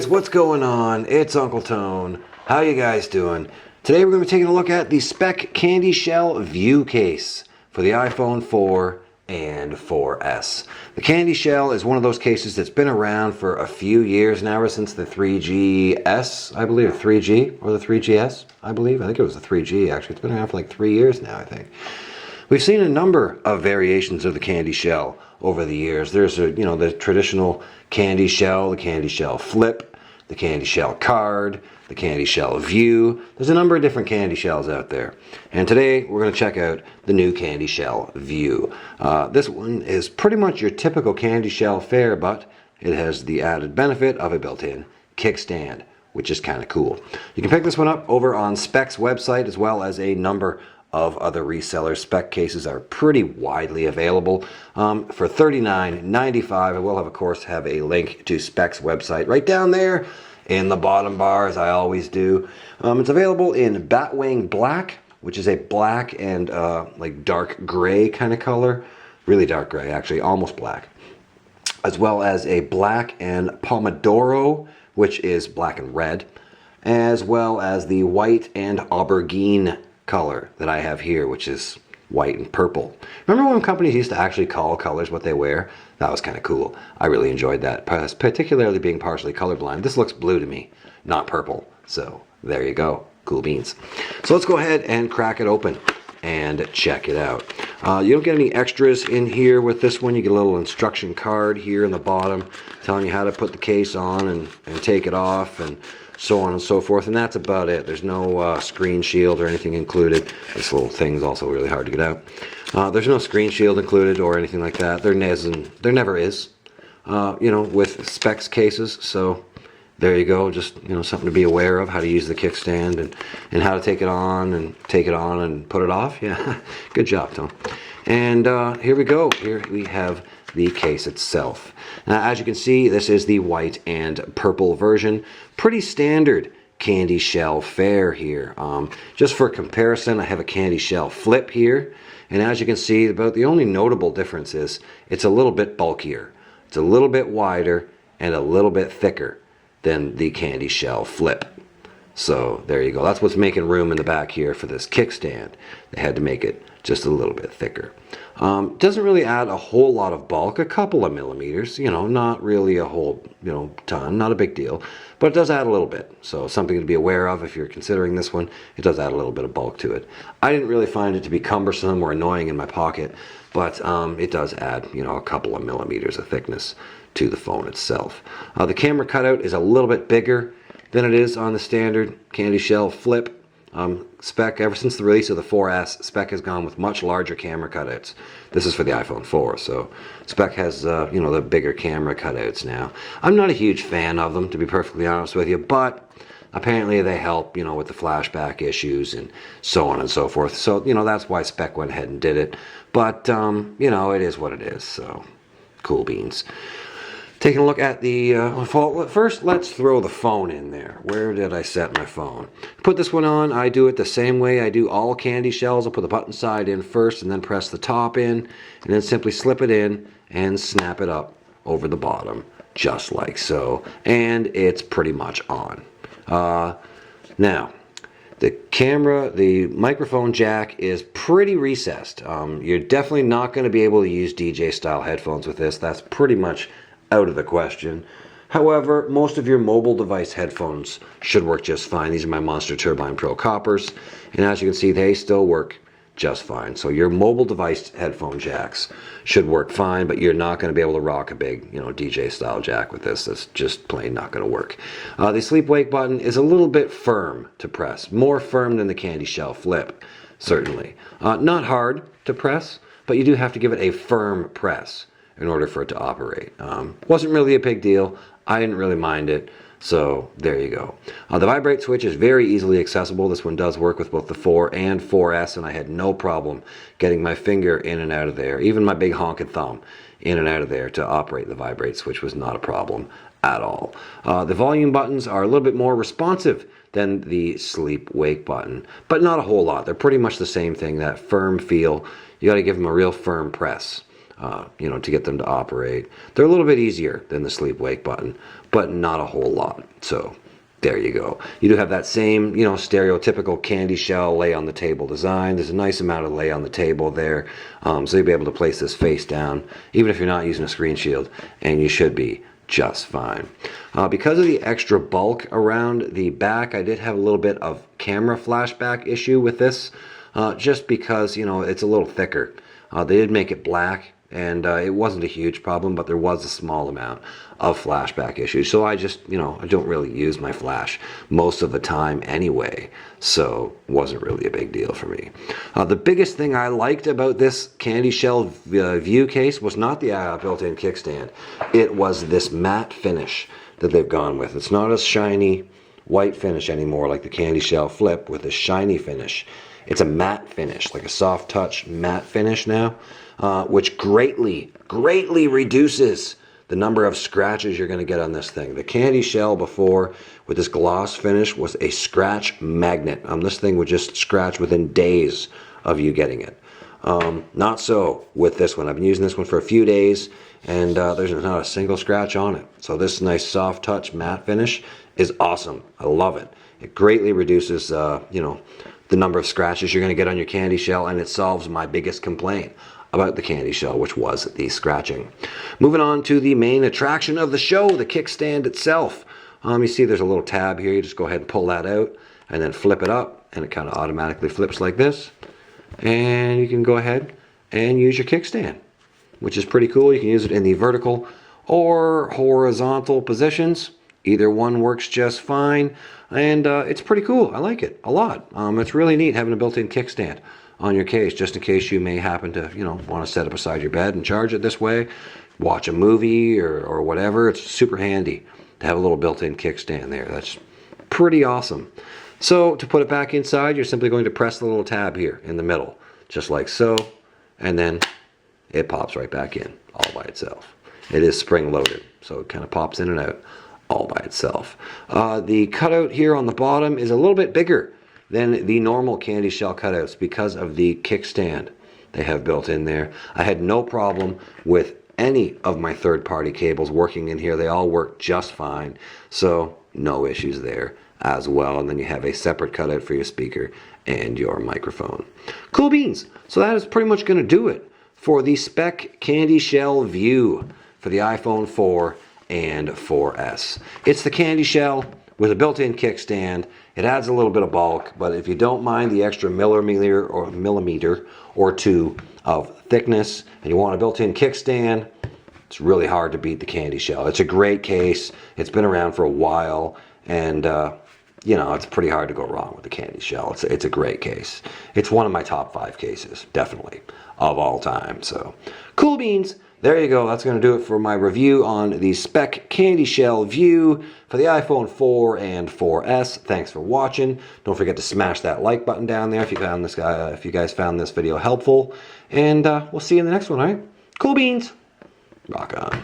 guys, what's going on? It's Uncle Tone. How you guys doing? Today we're going to be taking a look at the Speck CandyShell View case for the iPhone 4 and 4S. The CandyShell is one of those cases that's been around for a few years now, ever since the 3GS, I believe, or 3G, or the 3GS, I believe. I think it was the 3G, actually. It's been around for like 3 years now, I think. We've seen a number of variations of the CandyShell over the years. There's the traditional CandyShell, the CandyShell Flip, the CandyShell Card, the CandyShell View. There's a number of different CandyShells out there. And today we're going to check out the new CandyShell View. This one is pretty much your typical CandyShell fare, but it has the added benefit of a built-in kickstand, which is kind of cool. You can pick this one up over on Speck's website, as well as a number of other resellers. Speck cases are pretty widely available for $39.95. I will, of course, have a link to Speck's website right down there in the bottom bar, as I always do. It's available in Batwing Black, which is a black and like dark gray kind of color. Really dark gray, actually, almost black. As well as a black and Pomodoro, which is black and red. As well as the white and aubergine color that I have here, which is white and purple. Remember when companies used to actually call colors what they wear? That was kind of cool. I really enjoyed that, particularly being partially colorblind. This looks blue to me, not purple. So there you go. Cool beans. So let's go ahead and crack it open and check it out. You don't get any extras in here with this one. You get a little instruction card here in the bottom telling you how to put the case on and take it off, and so on and so forth, and that's about it. There's no screen shield or anything included. This little thing's also really hard to get out. There's no screen shield included or anything like that. There never is, with Speck's cases. So there you go. Just something to be aware of, how to use the kickstand and how to take it on and put it off. Yeah, good job, Tom. And here we go. Here we have the case itself. Now, as you can see, this is the white and purple version. Pretty standard CandyShell fare here. Just for comparison, I have a CandyShell Flip here, and as you can see, about the only notable difference is it's a little bit bulkier. It's a little bit wider and a little bit thicker than the CandyShell Flip. So there you go. That's what's making room in the back here for this kickstand. They had to make it just a little bit thicker. Doesn't really add a whole lot of bulk, a couple of millimeters, not really a whole, ton, not a big deal, but it does add a little bit. So something to be aware of if you're considering this one. It does add a little bit of bulk to it. I didn't really find it to be cumbersome or annoying in my pocket, but it does add, a couple of millimeters of thickness to the phone itself. The camera cutout is a little bit bigger than it is on the standard CandyShell Flip. Speck, ever since the release of the 4S, Speck has gone with much larger camera cutouts. This is for the iPhone 4, so Speck has, the bigger camera cutouts now. I'm not a huge fan of them, to be perfectly honest with you, but apparently they help, with the flashback issues and so on and so forth. So, that's why Speck went ahead and did it. But, it is what it is, so cool beans. Taking a look at the, first let's throw the phone in there. Where did I set my phone? Put this one on, I do it the same way I do all CandyShells. I'll put the button side in first and then press the top in, and then simply slip it in and snap it up over the bottom, just like so. And it's pretty much on. Now, the microphone jack is pretty recessed. You're definitely not going to be able to use DJ style headphones with this. That's pretty much out of the question. However, most of your mobile device headphones should work just fine. These are my Monster Turbine Pro Coppers, and as you can see, they still work just fine. So your mobile device headphone jacks should work fine, but you're not going to be able to rock a big, DJ style jack with this. That's just plain not going to work. The sleep wake button is a little bit firm to press, more firm than the CandyShell Flip, certainly. Not hard to press, but you do have to give it a firm press in order for it to operate. Wasn't really a big deal. I didn't really mind it. So there you go. The vibrate switch is very easily accessible. This one does work with both the 4 and 4S, and I had no problem getting my finger in and out of there. Even my big honking thumb in and out of there to operate the vibrate switch was not a problem at all. The volume buttons are a little bit more responsive than the sleep wake button, but not a whole lot. They're pretty much the same thing, that firm feel. You got to give them a real firm press. you know, to get them to operate. They're a little bit easier than the sleep wake button, but not a whole lot. So there you go. You do have that same, you know, stereotypical candy shell lay on the table design. There's a nice amount of lay on the table there. So you'll be able to place this face down, even if you're not using a screen shield, and you should be just fine. Because of the extra bulk around the back, I did have a little bit of camera flashback issue with this, just because, you know, it's a little thicker. They did make it black, and it wasn't a huge problem, but there was a small amount of flashback issues. So I just, you know, I don't really use my flash most of the time anyway, so it wasn't really a big deal for me. The biggest thing I liked about this CandyShell View case was not the built-in kickstand. It was this matte finish that they've gone with. It's not a shiny white finish anymore like the CandyShell Flip with a shiny finish. It's a matte finish, like a soft touch matte finish now, which greatly reduces the number of scratches you're going to get on this thing. The CandyShell before with this gloss finish was a scratch magnet. This thing would just scratch within days of you getting it. Not so with this one. I've been using this one for a few days, and there's not a single scratch on it. So this nice soft touch matte finish is awesome. I love it. It greatly reduces, you know, the number of scratches you're going to get on your CandyShell, and it solves my biggest complaint about the CandyShell, which was the scratching. Moving on to the main attraction of the show, the kickstand itself. You see there's a little tab here. You just go ahead and pull that out and then flip it up, and it kind of automatically flips like this. And you can go ahead and use your kickstand, which is pretty cool. You can use it in the vertical or horizontal positions. Either one works just fine, and it's pretty cool. I like it a lot. It's really neat having a built-in kickstand on your case, just in case you may happen to, you know, want to set it beside your bed and charge it this way, watch a movie or whatever. It's super handy to have a little built-in kickstand there. That's pretty awesome. So to put it back inside, you're simply going to press the little tab here in the middle, just like so, and then it pops right back in all by itself. It is spring-loaded, so it kind of pops in and out all by itself. The cutout here on the bottom is a little bit bigger than the normal CandyShell cutouts because of the kickstand they have built in there. I had no problem with any of my third-party cables working in here. They all work just fine, so no issues there as well. And then you have a separate cutout for your speaker and your microphone. Cool beans. So that is pretty much going to do it for the Speck CandyShell View for the iPhone 4 and 4S. It's the CandyShell with a built-in kickstand. It adds a little bit of bulk, but if you don't mind the extra millimeter or two of thickness, and you want a built-in kickstand, it's really hard to beat the CandyShell. It's a great case. It's been around for a while, and you know, it's pretty hard to go wrong with the CandyShell. It's a great case. It's one of my top 5 cases, definitely, of all time. So, cool beans. There you go. That's going to do it for my review on the Speck CandyShell View for the iPhone 4 and 4S. Thanks for watching. Don't forget to smash that like button down there if you found this if you guys found this video helpful. And we'll see you in the next one, all right? Cool beans. Rock on.